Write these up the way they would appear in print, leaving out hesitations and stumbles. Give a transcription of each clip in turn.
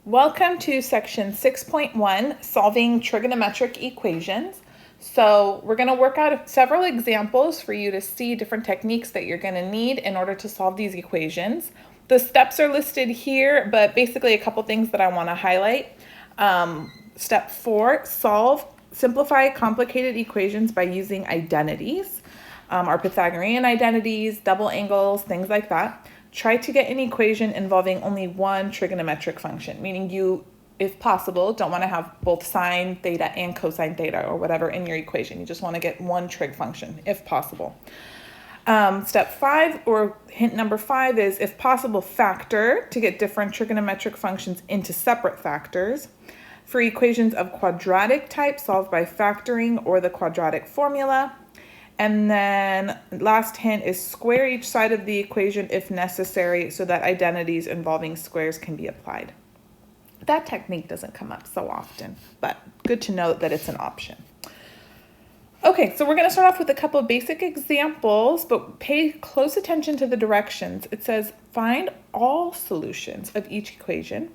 Welcome to section 6.1, solving trigonometric equations. So we're going to work out several examples for you to see different techniques that you're going to need in order to solve these equations. The steps are listed here, but basically a couple things that I want to highlight. Step 4, simplify complicated equations by using identities. Our Pythagorean identities, double angles, things like that. Try to get an equation involving only one trigonometric function, meaning you, if possible, don't want to have both sine theta and cosine theta or whatever in your equation. You just want to get one trig function, if possible. Step 5, or hint number 5, is, if possible, factor to get different trigonometric functions into separate factors. For equations of quadratic type, solve by factoring or the quadratic formula. And then last hint is square each side of the equation if necessary so that identities involving squares can be applied. That technique doesn't come up so often, but good to know that it's an option. Okay, so we're going to start off with a couple of basic examples, but pay close attention to the directions. It says find all solutions of each equation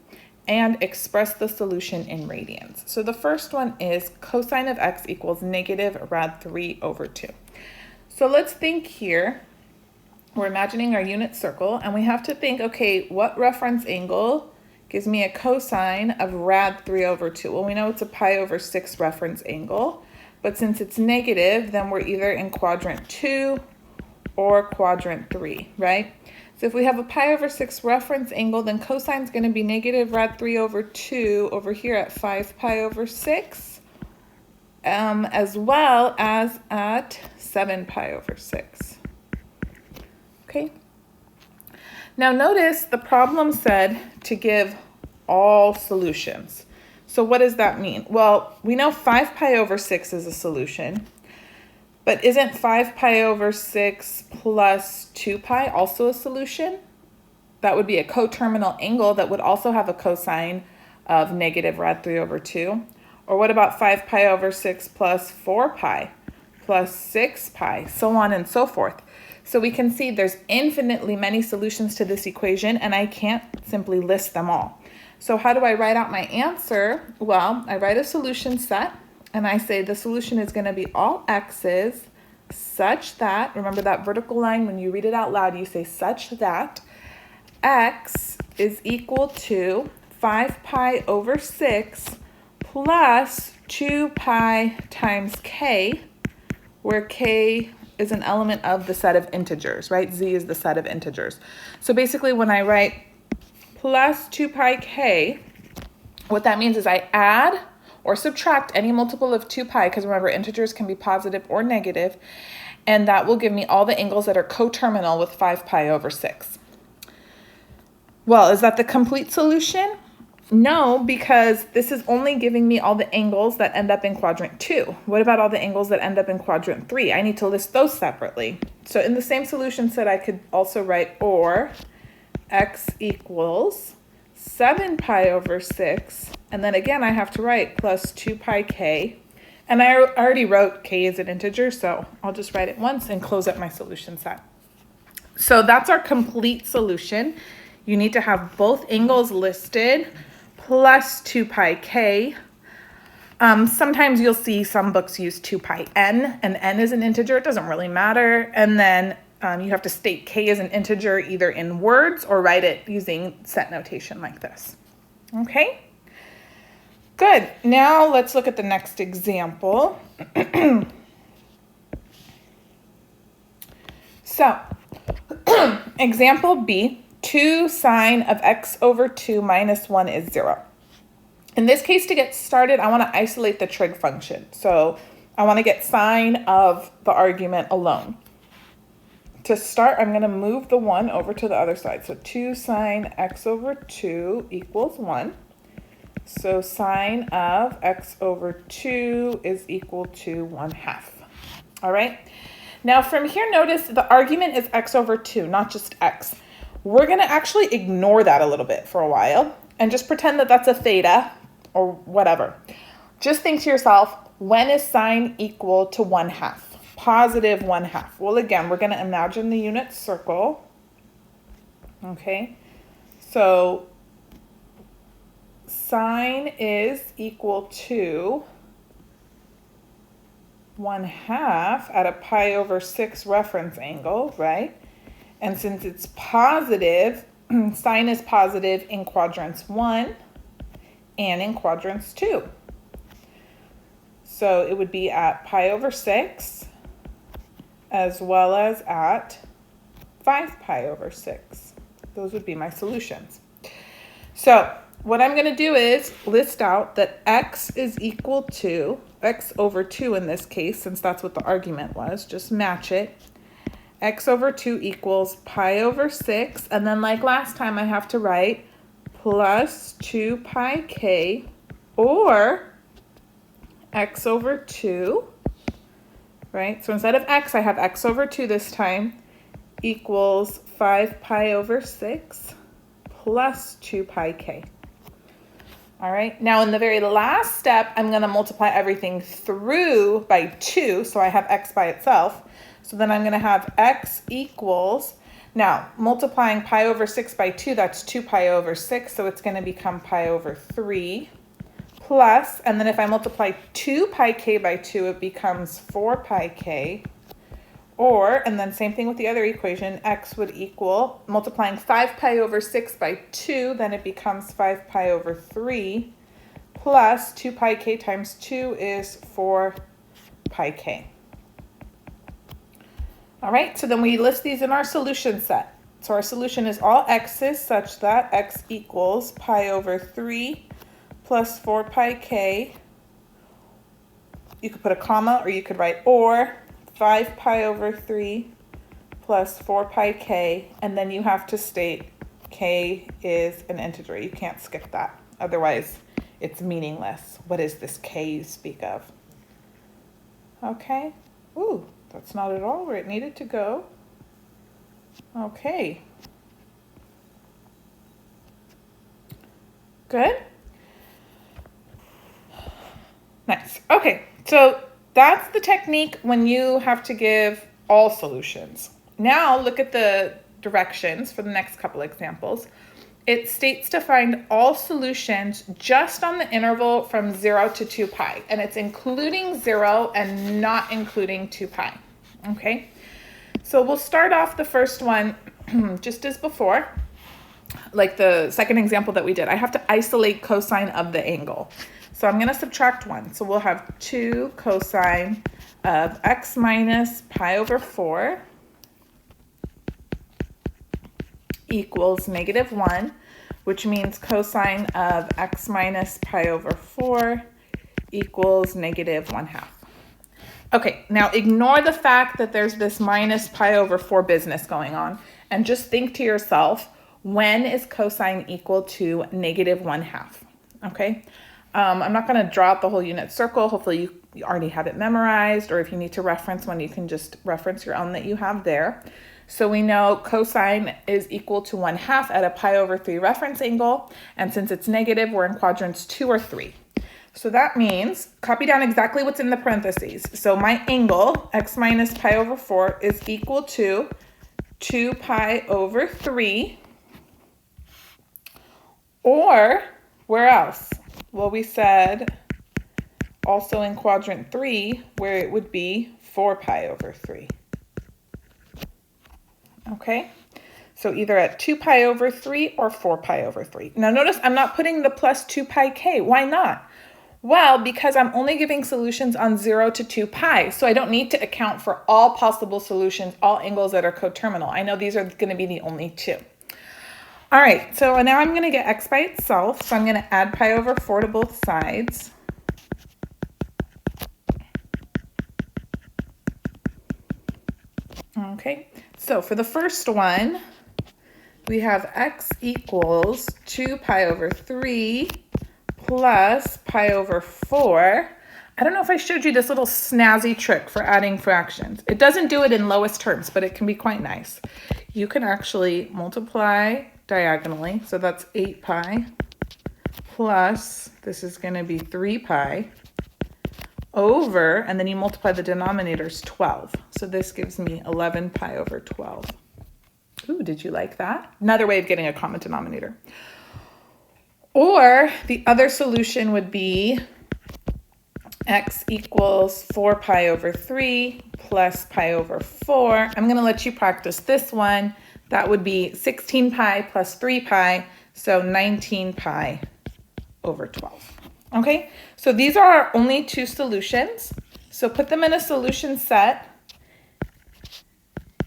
and express the solution in radians. So the first one is cosine of x equals negative rad 3 over 2. So let's think here. We're imagining our unit circle, and we have to think, okay, what reference angle gives me a cosine of rad 3 over 2? Well, we know it's a pi over 6 reference angle, but since it's negative, then we're either in quadrant 2 or quadrant 3, right? So if we have a pi over 6 reference angle, then cosine is going to be negative rad 3 over 2 over here at 5 pi over 6, as well as at 7 pi over 6. Okay. Now notice the problem said to give all solutions. So what does that mean? Well, we know 5 pi over 6 is a solution. But isn't 5 pi over 6 plus 2 pi also a solution? That would be a coterminal angle that would also have a cosine of negative rad 3 over 2. Or what about 5 pi over 6 plus 4 pi plus 6 pi, so on and so forth. So we can see there's infinitely many solutions to this equation, and I can't simply list them all. So how do I write out my answer? Well, I write a solution set. And I say the solution is going to be all x's such that, remember that vertical line, when you read it out loud, you say such that x is equal to 5 pi over 6 plus 2 pi times k, where k is an element of the set of integers, right? Z is the set of integers. So basically when I write plus 2 pi k, what that means is I add or subtract any multiple of 2 pi, because remember, integers can be positive or negative, and that will give me all the angles that are coterminal with 5 pi over 6. Well, is that the complete solution? No, because this is only giving me all the angles that end up in quadrant 2. What about all the angles that end up in quadrant 3? I need to list those separately. So in the same solution set, I could also write or x equals 7 pi over 6, and then again I have to write plus 2 pi k, and I already wrote k as an integer, so I'll just write it once and close up my solution set. So that's our complete solution. You need to have both angles listed plus 2 pi k. Sometimes you'll see some books use 2 pi n, and n is an integer. It doesn't really matter. And then you have to state k as an integer either in words or write it using set notation like this. Okay? Good. Now let's look at the next example. So, example B, 2 sine of x over 2 minus 1 is 0. In this case, to get started, I want to isolate the trig function. So I want to get sine of the argument alone. To start, I'm going to move the 1 over to the other side. So 2 sine x over 2 equals 1. So sine of x over 2 is equal to 1/2. All right. Now from here, notice the argument is x over 2, not just x. We're going to actually ignore that a little bit for a while and just pretend that that's a theta or whatever. Just think to yourself, when is sine equal to 1/2? Positive 1/2. Well, again, we're going to imagine the unit circle. Okay, so sine is equal to 1/2 at a pi over 6 reference angle, right? And since it's positive, sine is positive in quadrants 1 and in quadrants 2. So it would be at pi over 6 as well as at 5 pi over 6. Those would be my solutions. So what I'm going to do is list out that x is equal to, x over 2 in this case, since that's what the argument was, just match it. X over 2 equals pi over 6, and then like last time I have to write plus 2 pi k, or x over 2, right? So instead of x, I have x over 2 this time, equals 5 pi over 6 plus 2 pi k. All right, now in the very last step, I'm going to multiply everything through by 2, so I have x by itself. So then I'm going to have x equals, now multiplying pi over 6 by 2, that's 2 pi over 6, so it's going to become pi over 3, plus, and then if I multiply 2 pi k by 2, it becomes 4 pi k, or, and then same thing with the other equation, x would equal, multiplying 5 pi over 6 by 2, then it becomes 5 pi over 3, plus 2 pi k times 2 is 4 pi k. All right, so then we list these in our solution set. So our solution is all x's such that x equals pi over 3 plus 4 pi k. You could put a comma or you could write or 5 pi over 3 plus 4 pi k, and then you have to state k is an integer. You can't skip that. Otherwise, it's meaningless. What is this k you speak of? Okay. Ooh, that's not at all where it needed to go. Okay. Good. Nice. Okay, so that's the technique when you have to give all solutions. Now look at the directions for the next couple examples. It states to find all solutions just on the interval from 0 to 2 pi, and it's including 0 and not including 2 pi. Okay, so we'll start off the first one just as before, like the second example that we did. I have to isolate cosine of the angle. So I'm going to subtract 1. So we'll have 2 cosine of x minus pi over 4 equals negative 1, which means cosine of x minus pi over 4 equals negative 1/2. Okay, now ignore the fact that there's this minus pi over 4 business going on, and just think to yourself, when is cosine equal to negative 1/2? Okay, I'm not going to draw out the whole unit circle. Hopefully you already have it memorized, or if you need to reference one, you can just reference your own that you have there. So we know cosine is equal to 1/2 at a pi over 3 reference angle, and since it's negative, we're in quadrants 2 or 3. So that means, copy down exactly what's in the parentheses. So my angle, x minus pi over 4, is equal to 2 pi over 3, or where else? Well, we said also in quadrant 3, where it would be 4 pi over 3. Okay, so either at 2 pi over 3 or 4 pi over 3. Now notice I'm not putting the plus 2 pi k. Why not? Well, because I'm only giving solutions on 0 to 2 pi, so I don't need to account for all possible solutions, all angles that are coterminal. I know these are going to be the only two. All right, so now I'm going to get x by itself, so I'm going to add pi over 4 to both sides. Okay, so for the first one, we have x equals 2 pi over 3 plus pi over 4. I don't know if I showed you this little snazzy trick for adding fractions. It doesn't do it in lowest terms, but it can be quite nice. You can actually multiply diagonally, so that's 8 pi plus, this is going to be 3 pi over, and then you multiply the denominators 12. So this gives me 11 pi over 12. Ooh, did you like that? Another way of getting a common denominator. Or the other solution would be x equals 4 pi over 3 plus pi over 4. I'm going to let you practice this one. That would be 16 pi plus 3 pi, so 19 pi over 12. Okay, so these are our only two solutions. So put them in a solution set,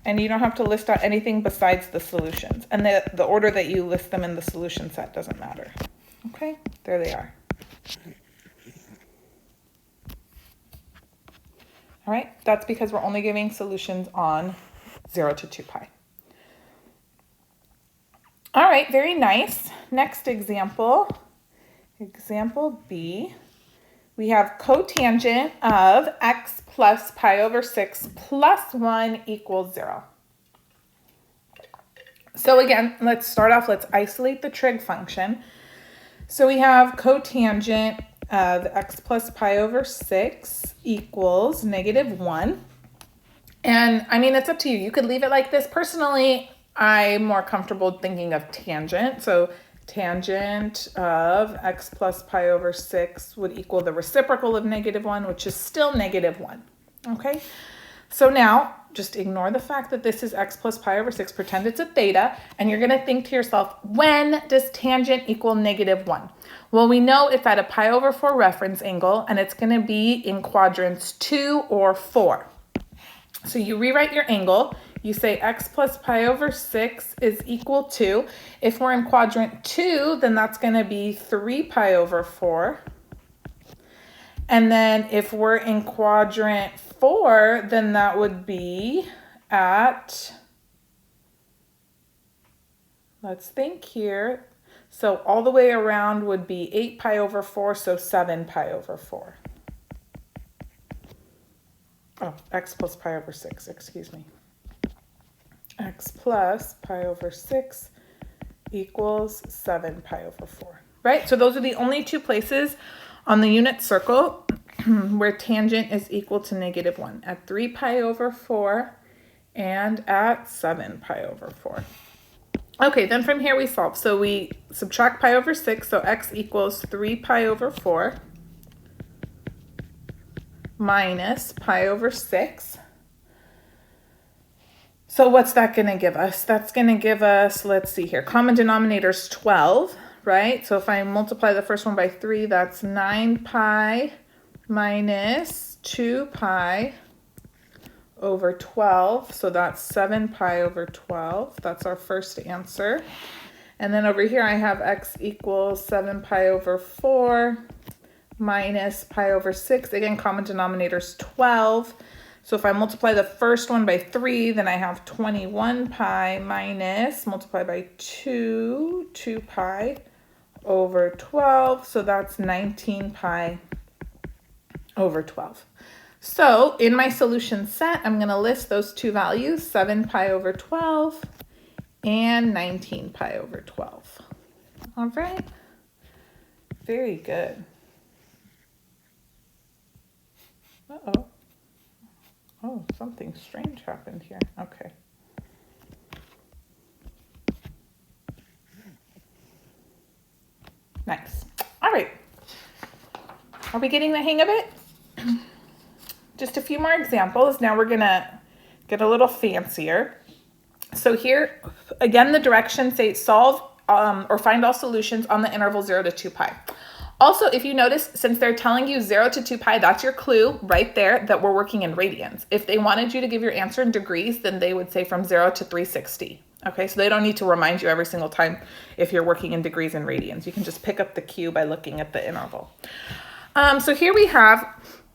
and you don't have to list out anything besides the solutions. And the order that you list them in the solution set doesn't matter. Okay, there they are. All right, that's because we're only giving solutions on 0 to 2 pi. All right, very nice. Next example, example B. We have cotangent of x plus pi over 6 plus 1 equals 0. So again, let's start off, let's isolate the trig function. So we have cotangent of x plus pi over 6 equals -1. And I mean, it's up to you. You could leave it like this. Personally, I'm more comfortable thinking of tangent. So tangent of x plus pi over 6 would equal the reciprocal of -1, which is still -1. Okay, so now just ignore the fact that this is x plus pi over 6. Pretend it's a theta, and you're going to think to yourself, when does tangent equal -1? Well, we know it's at a pi over 4 reference angle, and it's going to be in quadrants 2 or 4. So you rewrite your angle. You say x plus pi over 6 is equal to, if we're in quadrant 2, then that's going to be 3 pi over 4. And then if we're in quadrant 4, then that would be at, let's think here. So all the way around would be 8 pi over 4, so 7 pi over 4. Oh, x plus pi over 6, excuse me. X plus pi over 6 equals 7 pi over 4, right? So those are the only two places on the unit circle where tangent is equal to -1, at 3 pi over 4 and at 7 pi over 4. Okay, then from here we solve. So we subtract pi over 6, so x equals 3 pi over 4 minus pi over 6. So what's that going to give us? That's going to give us, let's see here, common denominator is 12, right? So if I multiply the first one by 3, that's 9 pi minus 2 pi over 12. So that's 7 pi over 12. That's our first answer. And then over here I have x equals 7 pi over 4 minus pi over 6. Again, common denominator is 12. So if I multiply the first one by 3, then I have 21 pi minus, multiply by 2 pi over 12. So that's 19 pi over 12. So in my solution set, I'm going to list those two values, 7 pi over 12 and 19 pi over 12. All right. Very good. Uh-oh. Oh, something strange happened here. Okay. Nice. All right. Are we getting the hang of it? Just a few more examples. Now we're going to get a little fancier. So here, again, the directions say solve or find all solutions on the interval 0 to 2 pi. Also, if you notice, since they're telling you 0 to 2 pi, that's your clue right there that we're working in radians. If they wanted you to give your answer in degrees, then they would say from 0 to 360. Okay, so they don't need to remind you every single time if you're working in degrees and radians. You can just pick up the cue by looking at the interval. So here we have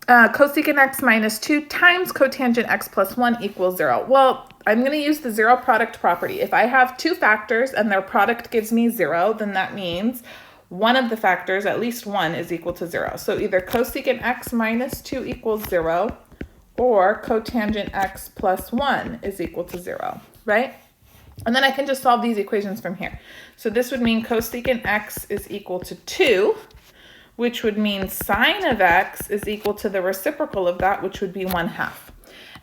cosecant x minus 2 times cotangent x plus 1 equals 0. Well, I'm going to use the zero product property. If I have two factors and their product gives me 0, then that means one of the factors, at least one, is equal to 0. So either cosecant x minus 2 equals 0 or cotangent x plus 1 is equal to 0, right? And then I can just solve these equations from here. So this would mean cosecant x is equal to 2, which would mean sine of x is equal to the reciprocal of that, which would be 1/2.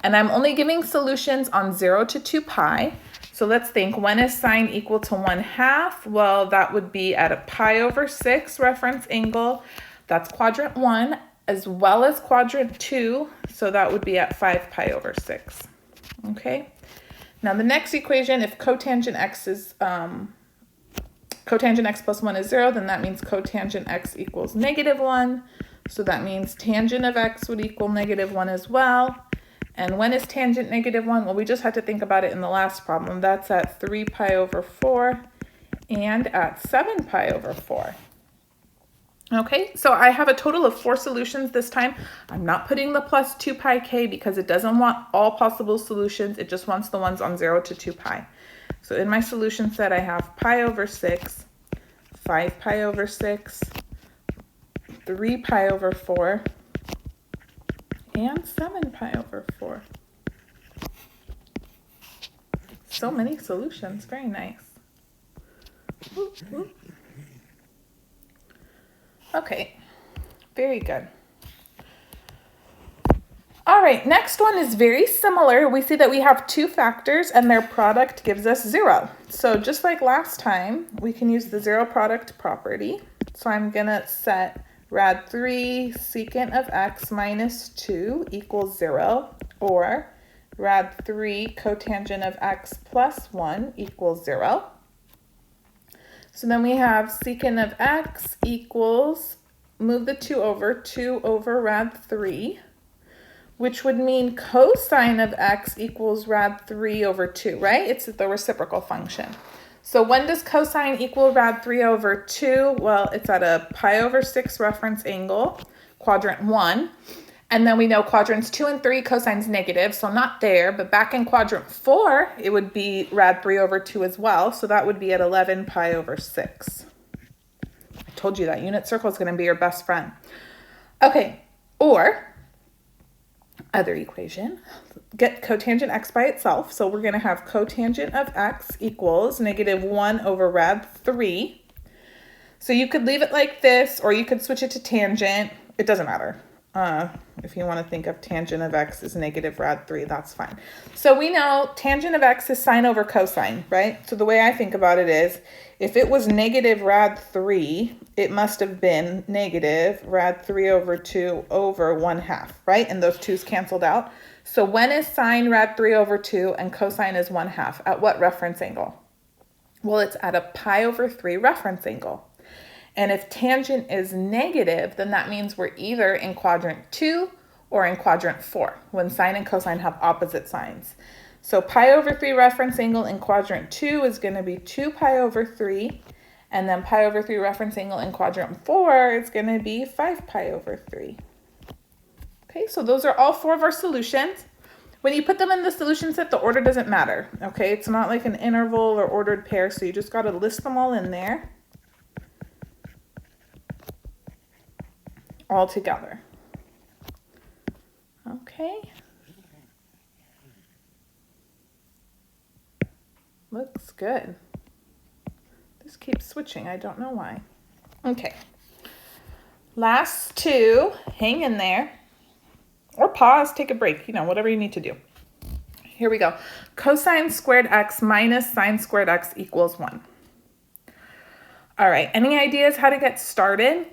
And I'm only giving solutions on 0 to 2 pi. So let's think, when is sine equal to 1/2? Well, that would be at a pi/6 reference angle. That's quadrant 1 as well as quadrant 2. So that would be at 5pi/6. Okay. Now the next equation, if cotangent x is cotangent x plus 1 is 0, then that means cotangent x equals -1. So that means tangent of x would equal -1 as well. And when is tangent -1? Well, we just had to think about it in the last problem. That's at 3pi/4 and at 7pi/4. Okay, so I have a total of 4 solutions this time. I'm not putting the plus 2πk because it doesn't want all possible solutions. It just wants the ones on 0 to 2pi. So in my solution set, I have pi/6, 5pi/6, 3pi/4, and 7pi/4. So many solutions, very nice. Okay, very good. All right, next one is very similar. We see that we have 2 factors and their product gives us 0. So just like last time, we can use the 0 product property. So I'm gonna set rad 3 secant of x minus 2 equals 0, or rad 3 cotangent of x plus 1 equals 0. So then we have secant of x equals, move the 2 over rad 3, which would mean cosine of x equals rad 3 over 2, right? It's the reciprocal function. So when does cosine equal rad 3 over 2? Well, it's at a pi/6 reference angle, quadrant 1. And then we know quadrants 2 and 3, cosine's negative, so not there. But back in quadrant 4, it would be rad 3 over 2 as well. So that would be at 11pi/6. I told you that unit circle is going to be your best friend. Okay, or other equation, get cotangent x by itself. So we're going to have cotangent of x equals -1 over rad 3. So you could leave it like this, or you could switch it to tangent. It doesn't matter. If you want to think of tangent of x as negative rad 3, that's fine. So we know tangent of x is sine over cosine, right? So the way I think about it is, if it was negative rad 3, it must have been negative rad 3 over 2 over 1/2, right? And those 2's canceled out. So when is sine rad 3 over 2 and cosine is 1/2? At what reference angle? Well, it's at a pi/3 reference angle. And if tangent is negative, then that means we're either in quadrant 2 or in quadrant 4, when sine and cosine have opposite signs. So pi/3 reference angle in quadrant 2 is going to be 2pi/3, and then pi/3 reference angle in quadrant 4 is going to be 5pi/3. Okay, so those are all 4 of our solutions. When you put them in the solution set, the order doesn't matter. Okay, it's not like an interval or ordered pair, so you just got to list them all in there. All together. Okay. Looks good. This keeps switching. I don't know why. Okay. Last 2. Hang in there. Or pause, take a break, whatever you need to do. Here we go. Cosine squared x minus sine squared x equals 1. All right. Any ideas how to get started?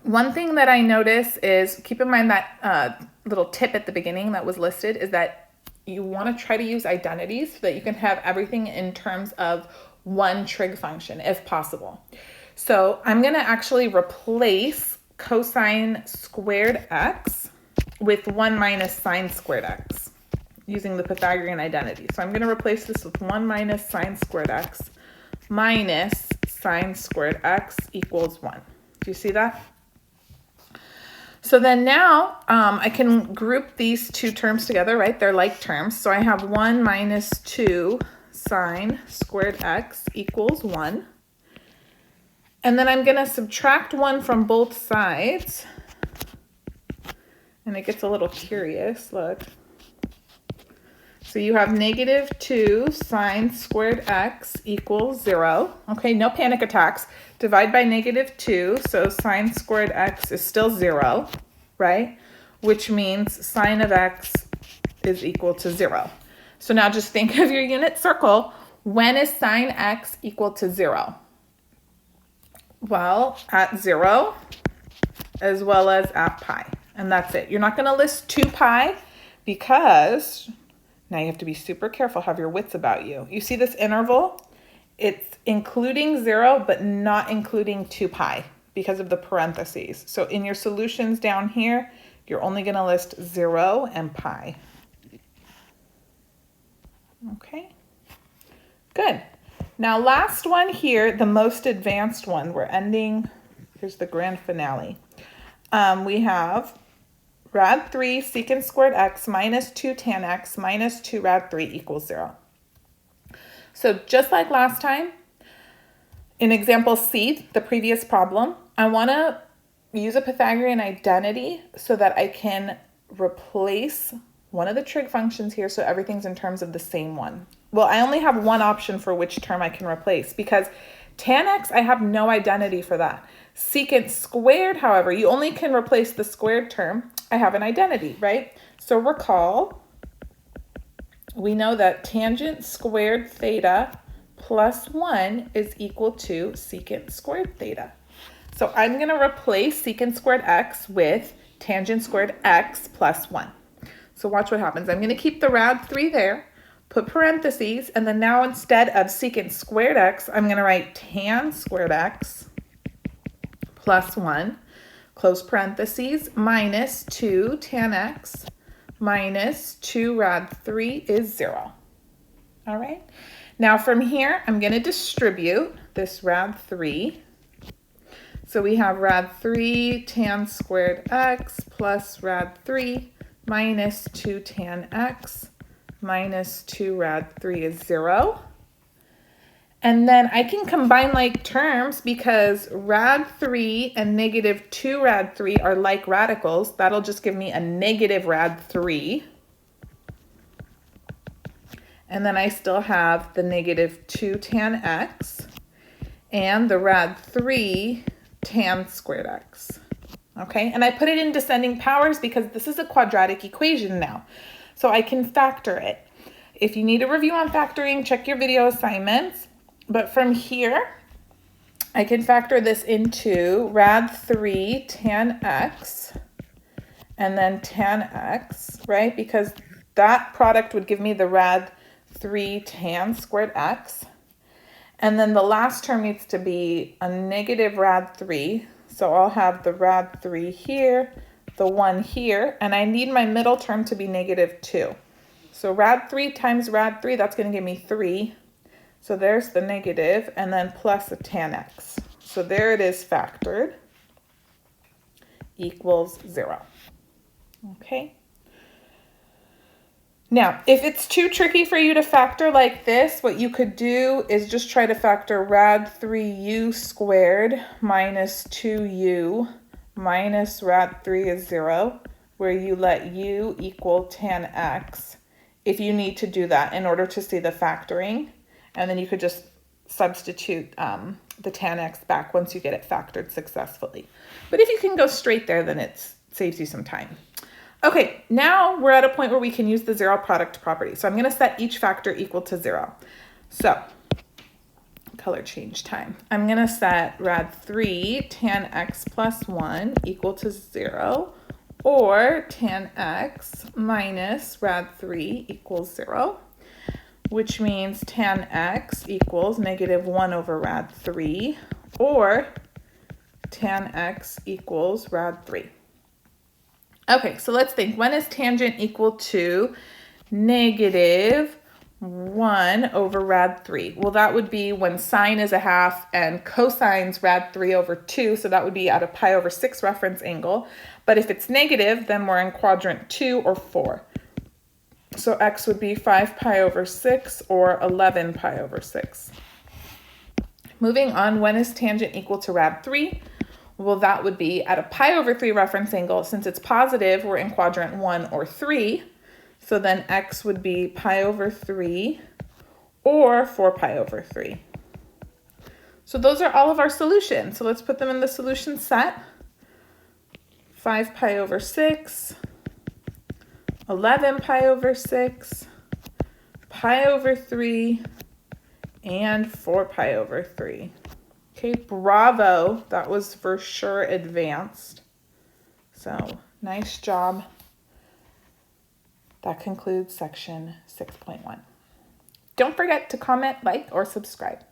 One thing that I notice is, keep in mind that little tip at the beginning that was listed, is that you want to try to use identities so that you can have everything in terms of one trig function if possible. So I'm going to actually replace cosine squared x with 1 minus sine squared x using the Pythagorean identity. So I'm going to replace this with 1 minus sine squared x minus sine squared x equals 1. Do you see that? So then now I can group these 2 terms together, right? They're like terms. So I have 1 minus 2 sine squared x equals 1. And then I'm going to subtract 1 from both sides. And it gets a little curious, look. So you have -2 sine squared x equals 0. Okay, no panic attacks. Divide by -2, so sine squared x is still 0, right? Which means sine of x is equal to 0. So now just think of your unit circle. When is sine x equal to 0? Well, at 0 as well as at pi. And that's it. You're not going to list 2 pi because now you have to be super careful, have your wits about you. You see this interval? It's including 0 but not including 2 pi because of the parentheses. So in your solutions down here, you're only going to list 0 and pi. Okay, good. Now last one here, the most advanced one. We're ending, here's the grand finale. We have rad 3 secant squared x minus 2 tan x minus 2 rad 3 equals 0. So just like last time, in example C, the previous problem, I want to use a Pythagorean identity so that I can replace one of the trig functions here so everything's in terms of the same one. Well, I only have one option for which term I can replace because tan x, I have no identity for that. Secant squared, however, you only can replace the squared term. I have an identity, right? So recall, we know that tangent squared theta plus 1 is equal to secant squared theta. So I'm going to replace secant squared x with tangent squared x plus 1. So watch what happens. I'm going to keep the rad 3 there, put parentheses, and then now instead of secant squared x, I'm going to write tan squared x plus 1, close parentheses, minus 2 tan x minus 2 rad 3 is 0. All right. Now from here, I'm going to distribute this rad 3. So we have rad 3 tan squared x plus rad 3 minus 2 tan x minus 2 rad 3 is 0. And then I can combine like terms because rad 3 and negative 2 rad 3 are like radicals. That'll just give me a negative rad 3. And then I still have the negative 2 tan x and the rad 3 tan squared x. Okay, and I put it in descending powers because this is a quadratic equation now. So I can factor it. If you need a review on factoring, check your video assignments. But from here, I can factor this into rad 3 tan x and then tan x, right? Because that product would give me the rad 3 tan squared x. And then the last term needs to be a negative rad 3. So I'll have the rad 3 here, the 1 here, and I need my middle term to be negative 2. So rad 3 times rad 3, that's going to give me 3. So there's the negative, and then plus a tan x. So there it is factored, equals 0. Okay. Now, if it's too tricky for you to factor like this, what you could do is just try to factor rad 3u squared minus 2u minus rad 3 is 0, where you let u equal tan x if you need to do that in order to see the factoring. And then you could just substitute the tan x back once you get it factored successfully. But if you can go straight there, then it saves you some time. Okay, now we're at a point where we can use the zero product property. So I'm going to set each factor equal to 0. So color change time. I'm going to set rad 3 tan x plus 1 equal to 0, or tan x minus rad 3 equals 0, which means tan x equals negative 1 over rad 3, or tan x equals rad 3. Okay, so let's think. When is tangent equal to negative 1 over rad 3? Well, that would be when sine is a half and cosine's rad 3 over 2, so that would be at a pi over 6 reference angle. But if it's negative, then we're in quadrant 2 or 4. So x would be 5 pi over 6 or 11 pi over 6. Moving on, when is tangent equal to rad 3? Well, that would be at a pi over 3 reference angle. Since it's positive, we're in quadrant 1 or 3. So then x would be pi over 3 or 4 pi over 3. So those are all of our solutions. So let's put them in the solution set. 5 pi over 6, 11 pi over 6, pi over 3 and 4 pi over 3. Okay, bravo. That was for sure advanced. So nice job. That concludes section 6.1. Don't forget to comment, like, or subscribe.